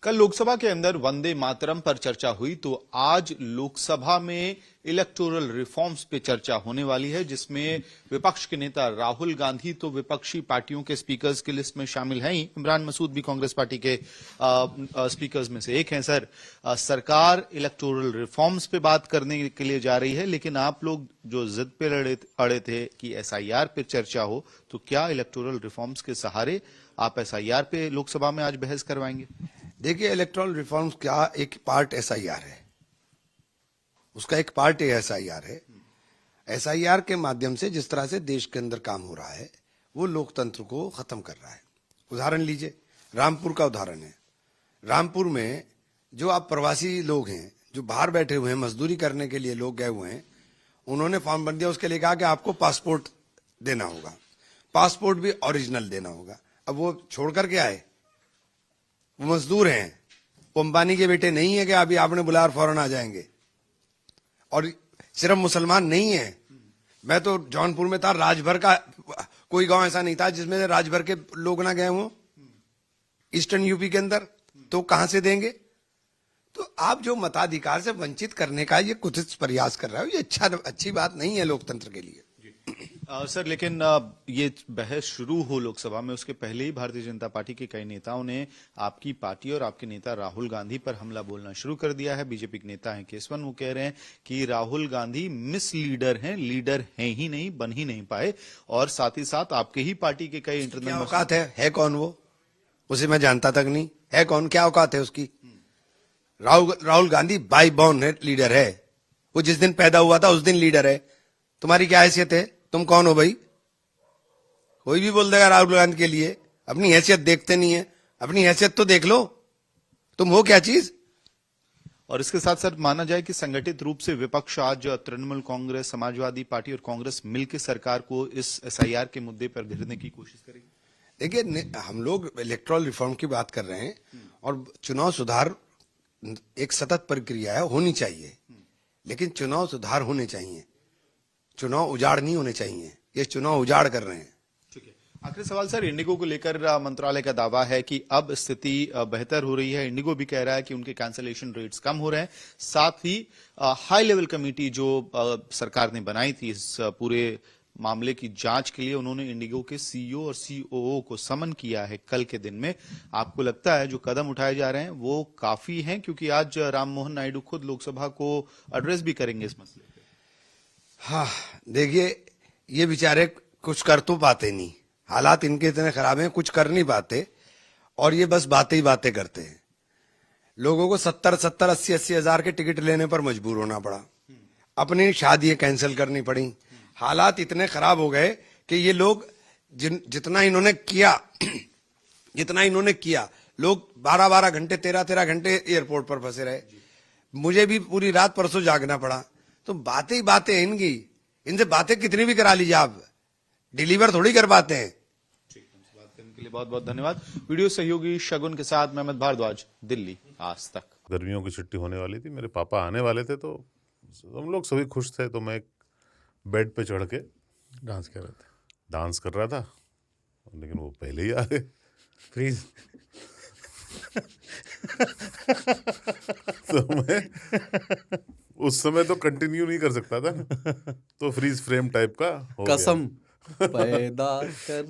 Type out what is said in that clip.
कल लोकसभा के अंदर वंदे मातरम पर चर्चा हुई, तो आज लोकसभा में इलेक्टोरल रिफॉर्म्स पे चर्चा होने वाली है, जिसमें विपक्ष के नेता राहुल गांधी तो विपक्षी पार्टियों के स्पीकर्स की लिस्ट में शामिल हैं ही। इमरान मसूद भी कांग्रेस पार्टी के स्पीकर्स में से एक हैं। सर, सरकार इलेक्टोरल रिफॉर्म्स पे बात करने के लिए जा रही है, लेकिन आप लोग जो जिद पे अड़े थे कि एसआईआर पे चर्चा हो, तो क्या इलेक्टोरल रिफॉर्म्स के सहारे आप एसआईआर पे लोकसभा में आज बहस करवाएंगे? देखिए, इलेक्टोरल रिफॉर्म्स का एक पार्ट एसआईआर है, उसका एक पार्ट एसआईआर है। एसआईआर के माध्यम से जिस तरह से देश के अंदर काम हो रहा है, वो लोकतंत्र को खत्म कर रहा है। उदाहरण लीजिए, रामपुर का उदाहरण है। रामपुर में जो आप प्रवासी लोग हैं, जो बाहर बैठे हुए हैं, मजदूरी करने के लिए लोग गए हुए हैं, उन्होंने फॉर्म भर दिया। उसके लिए कहा कि आपको पासपोर्ट देना होगा, पासपोर्ट भी ओरिजिनल देना होगा। अब वो छोड़ करके आए, वो मजदूर हैं, वो अंबानी के बेटे नहीं है कि अभी आपने बुलाया और फौरन आ जाएंगे। और सिर्फ मुसलमान नहीं है, मैं तो जौनपुर में था, राजभर का कोई गांव ऐसा नहीं था जिसमें से राजभर के लोग ना गए हों ईस्टर्न यूपी के अंदर। तो कहां से देंगे? तो आप जो मताधिकार से वंचित करने का ये कुछ प्रयास कर रहे हो, ये अच्छी बात नहीं है लोकतंत्र के लिए। सर, लेकिन ये बहस शुरू हो लोकसभा में, उसके पहले ही भारतीय जनता पार्टी के कई नेताओं ने आपकी पार्टी और आपके नेता राहुल गांधी पर हमला बोलना शुरू कर दिया है। बीजेपी के नेता हैं केसवन, वो कह रहे हैं कि राहुल गांधी मिस लीडर हैं, लीडर हैं ही नहीं, बन ही नहीं पाए। और साथ ही साथ आपके ही पार्टी के कई इंटरनल औकात है कौन वो? उसे मैं जानता तक नहीं है कौन, क्या औकात है उसकी? राहुल गांधी बाई बॉर्न है, लीडर है। वो जिस दिन पैदा हुआ था उस दिन लीडर है। तुम्हारी क्या हैसियत है? तुम कौन हो भाई? कोई भी बोल देगा राहुल गांधी के लिए। अपनी हैसियत देखते नहीं है, अपनी हैसियत तो देख लो, तुम हो क्या चीज? और इसके साथ साथ माना जाए कि संगठित रूप से विपक्ष आज तृणमूल कांग्रेस, समाजवादी पार्टी और कांग्रेस मिलकर सरकार को इस एसआईआर के मुद्दे पर घेरने की कोशिश करेगी। देखिए, हम लोग इलेक्टोरल रिफॉर्म की बात कर रहे हैं, और चुनाव सुधार एक सतत प्रक्रिया है, होनी चाहिए। लेकिन चुनाव सुधार होने चाहिए, चुनाव उजाड़ नहीं होने चाहिए। ये चुनाव उजाड़ कर रहे हैं। ठीक है, आखिरी सवाल सर, इंडिगो को लेकर मंत्रालय का दावा है कि अब स्थिति बेहतर हो रही है। इंडिगो भी कह रहा है कि उनके कैंसलेशन रेट्स कम हो रहे हैं। साथ ही हाई लेवल कमेटी जो सरकार ने बनाई थी इस पूरे मामले की जांच के लिए, उन्होंने इंडिगो के सीईओ और सीओओ को समन किया है कल के दिन में। आपको लगता है जो कदम उठाए जा रहे हैं वो काफी हैं? क्योंकि आज राम मोहन नायडू खुद लोकसभा को एड्रेस भी करेंगे इस मसले पे। हाँ, देखिए, ये बेचारे कुछ कर तो पाते नहीं, हालात इनके इतने खराब हैं, कुछ कर नहीं पाते, और ये बस बातें ही बातें करते हैं। लोगों को 70-70, 80-80 हजार के टिकट लेने पर मजबूर होना पड़ा, अपनी शादियां कैंसिल करनी पड़ी। हालात इतने खराब हो गए कि ये लोग जितना इन्होंने किया, लोग 12-12 घंटे, 13-13 घंटे एयरपोर्ट पर फंसे रहे। मुझे भी पूरी रात परसों जागना पड़ा। तो बातें ही बातें हैं इनकी, इनसे बातें कितनी भी करा लीजिए, आप डिलीवर थोड़ी कर पाते हैं। ठीक है, बात करने के लिए बहुत बहुत धन्यवाद। वीडियो सहयोगी शगुन के साथ मेहमद भारद्वाज, दिल्ली आज तक। गर्मियों की छुट्टी होने वाली थी, मेरे पापा आने वाले थे, तो हम लोग सभी खुश थे। तो मैं बेड पे चढ़ के डांस कर रहा था, लेकिन वो पहले ही आ गए। प्लीज तो मैं उस समय तो कंटिन्यू नहीं कर सकता था ना, तो फ्रीज फ्रेम टाइप का हो कसम गया। पैदा कर